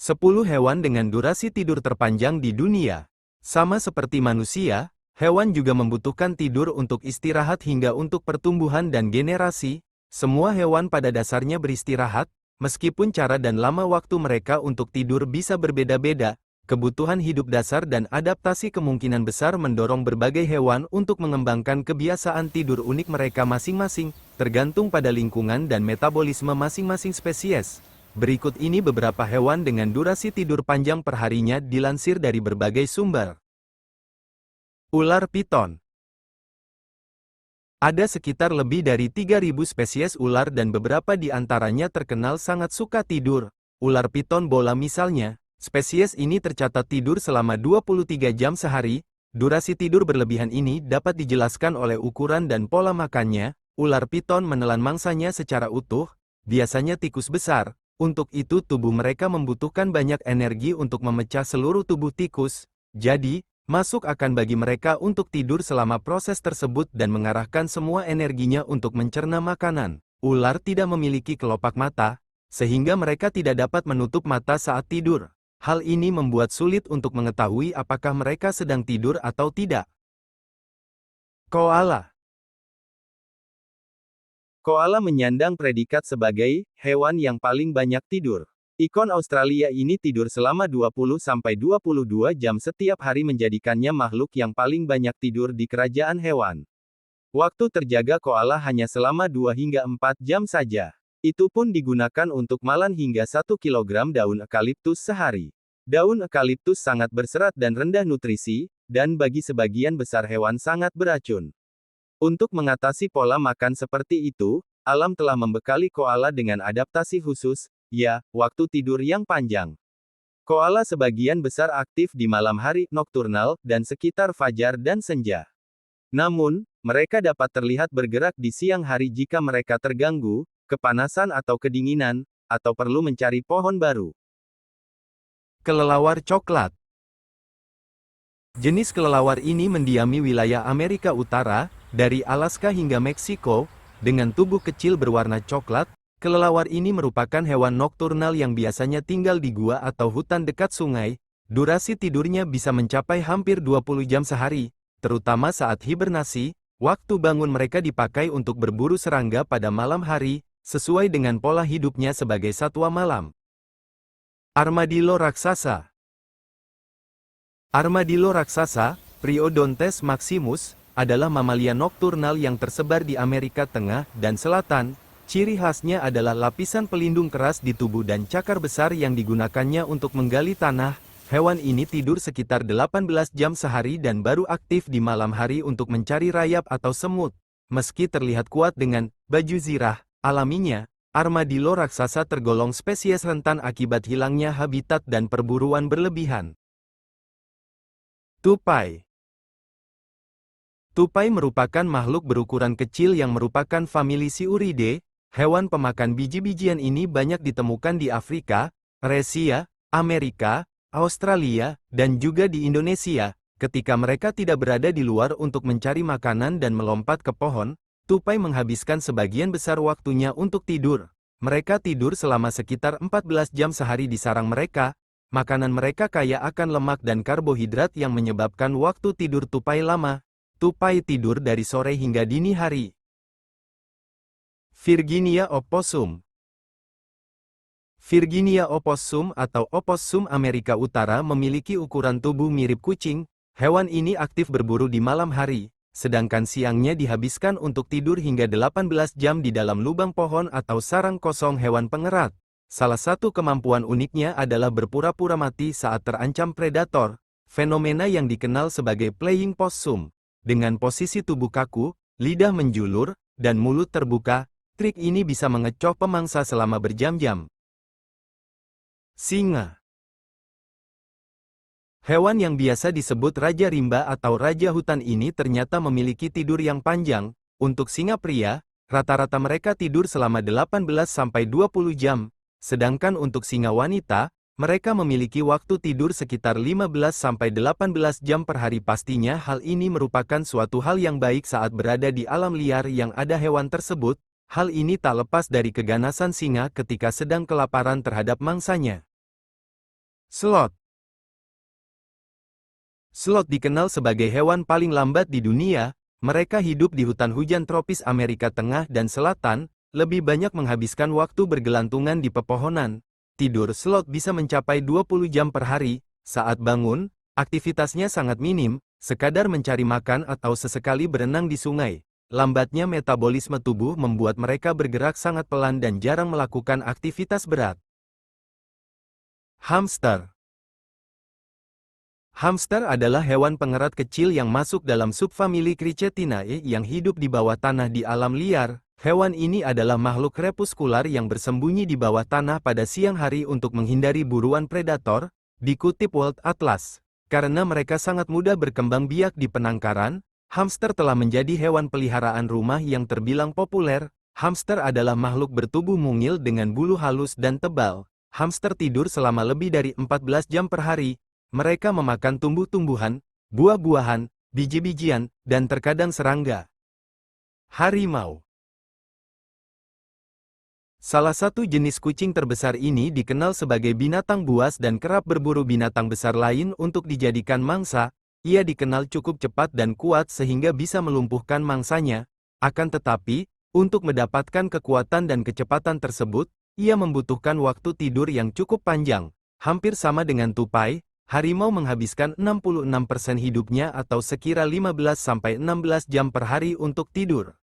10 hewan dengan durasi tidur terpanjang di dunia. Sama seperti manusia, hewan juga membutuhkan tidur untuk istirahat hingga untuk pertumbuhan dan generasi. Semua hewan pada dasarnya beristirahat, meskipun cara dan lama waktu mereka untuk tidur bisa berbeda-beda. Kebutuhan hidup dasar dan adaptasi kemungkinan besar mendorong berbagai hewan untuk mengembangkan kebiasaan tidur unik mereka masing-masing, tergantung pada lingkungan dan metabolisme masing-masing spesies. Berikut ini beberapa hewan dengan durasi tidur panjang perharinya dilansir dari berbagai sumber. Ular piton. Ada sekitar lebih dari 3.000 spesies ular dan beberapa di antaranya terkenal sangat suka tidur. Ular piton bola misalnya, spesies ini tercatat tidur selama 23 jam sehari. Durasi tidur berlebihan ini dapat dijelaskan oleh ukuran dan pola makannya. Ular piton menelan mangsanya secara utuh, biasanya tikus besar. Untuk itu tubuh mereka membutuhkan banyak energi untuk memecah seluruh tubuh tikus. Jadi, masuk akan bagi mereka untuk tidur selama proses tersebut dan mengarahkan semua energinya untuk mencerna makanan. Ular tidak memiliki kelopak mata, sehingga mereka tidak dapat menutup mata saat tidur. Hal ini membuat sulit untuk mengetahui apakah mereka sedang tidur atau tidak. Koala. Koala menyandang predikat sebagai hewan yang paling banyak tidur. Ikon Australia ini tidur selama 20-22 jam setiap hari menjadikannya makhluk yang paling banyak tidur di kerajaan hewan. Waktu terjaga koala hanya selama 2 hingga 4 jam saja. Itu pun digunakan untuk malan hingga 1 kilogram daun eukaliptus sehari. Daun eukaliptus sangat berserat dan rendah nutrisi, dan bagi sebagian besar hewan sangat beracun. Untuk mengatasi pola makan seperti itu, alam telah membekali koala dengan adaptasi khusus, waktu tidur yang panjang. Koala sebagian besar aktif di malam hari, nokturnal, dan sekitar fajar dan senja. Namun, mereka dapat terlihat bergerak di siang hari jika mereka terganggu, kepanasan atau kedinginan, atau perlu mencari pohon baru. Kelelawar coklat. Jenis kelelawar ini mendiami wilayah Amerika Utara, dari Alaska hingga Meksiko, dengan tubuh kecil berwarna coklat. Kelelawar ini merupakan hewan nokturnal yang biasanya tinggal di gua atau hutan dekat sungai. Durasi tidurnya bisa mencapai hampir 20 jam sehari, terutama saat hibernasi. Waktu bangun mereka dipakai untuk berburu serangga pada malam hari, sesuai dengan pola hidupnya sebagai satwa malam. Armadillo raksasa. Armadillo raksasa, Priodontes maximus, adalah mamalia nokturnal yang tersebar di Amerika Tengah dan Selatan. Ciri khasnya adalah lapisan pelindung keras di tubuh dan cakar besar yang digunakannya untuk menggali tanah. Hewan ini tidur sekitar 18 jam sehari dan baru aktif di malam hari untuk mencari rayap atau semut. Meski terlihat kuat dengan baju zirah alaminya, armadillo raksasa tergolong spesies rentan akibat hilangnya habitat dan perburuan berlebihan. Tupai. Tupai merupakan makhluk berukuran kecil yang merupakan famili Sciuridae. Hewan pemakan biji-bijian ini banyak ditemukan di Afrika, Asia, Amerika, Australia, dan juga di Indonesia. Ketika mereka tidak berada di luar untuk mencari makanan dan melompat ke pohon, tupai menghabiskan sebagian besar waktunya untuk tidur. Mereka tidur selama sekitar 14 jam sehari di sarang mereka. Makanan mereka kaya akan lemak dan karbohidrat yang menyebabkan waktu tidur tupai lama. Tupai tidur dari sore hingga dini hari. Virginia opossum. Virginia opossum atau opossum Amerika Utara memiliki ukuran tubuh mirip kucing. Hewan ini aktif berburu di malam hari, sedangkan siangnya dihabiskan untuk tidur hingga 18 jam di dalam lubang pohon atau sarang kosong hewan pengerat. Salah satu kemampuan uniknya adalah berpura-pura mati saat terancam predator, fenomena yang dikenal sebagai playing possum. Dengan posisi tubuh kaku, lidah menjulur, dan mulut terbuka, trik ini bisa mengecoh pemangsa selama berjam-jam. Singa. Hewan yang biasa disebut Raja Rimba atau Raja Hutan ini ternyata memiliki tidur yang panjang. Untuk singa pria, rata-rata mereka tidur selama 18-20 jam. Sedangkan untuk singa wanita, mereka memiliki waktu tidur sekitar 15-18 jam per hari. Pastinya hal ini merupakan suatu hal yang baik saat berada di alam liar yang ada hewan tersebut. Hal ini tak lepas dari keganasan singa ketika sedang kelaparan terhadap mangsanya. Sloth. Sloth dikenal sebagai hewan paling lambat di dunia. Mereka hidup di hutan hujan tropis Amerika Tengah dan Selatan, lebih banyak menghabiskan waktu bergelantungan di pepohonan. Tidur sloth bisa mencapai 20 jam per hari. Saat bangun, aktivitasnya sangat minim, sekadar mencari makan atau sesekali berenang di sungai. Lambatnya metabolisme tubuh membuat mereka bergerak sangat pelan dan jarang melakukan aktivitas berat. Hamster. Hamster adalah hewan pengerat kecil yang masuk dalam subfamili Cricetinae yang hidup di bawah tanah di alam liar. Hewan ini adalah makhluk krepuskular yang bersembunyi di bawah tanah pada siang hari untuk menghindari buruan predator, dikutip World Atlas. Karena mereka sangat mudah berkembang biak di penangkaran, hamster telah menjadi hewan peliharaan rumah yang terbilang populer. Hamster adalah makhluk bertubuh mungil dengan bulu halus dan tebal. Hamster tidur selama lebih dari 14 jam per hari. Mereka memakan tumbuh-tumbuhan, buah-buahan, biji-bijian, dan terkadang serangga. Harimau. Salah satu jenis kucing terbesar ini dikenal sebagai binatang buas dan kerap berburu binatang besar lain untuk dijadikan mangsa. Ia dikenal cukup cepat dan kuat sehingga bisa melumpuhkan mangsanya. Akan tetapi, untuk mendapatkan kekuatan dan kecepatan tersebut, ia membutuhkan waktu tidur yang cukup panjang. Hampir sama dengan tupai, harimau menghabiskan 66% hidupnya atau sekira 15-16 jam per hari untuk tidur.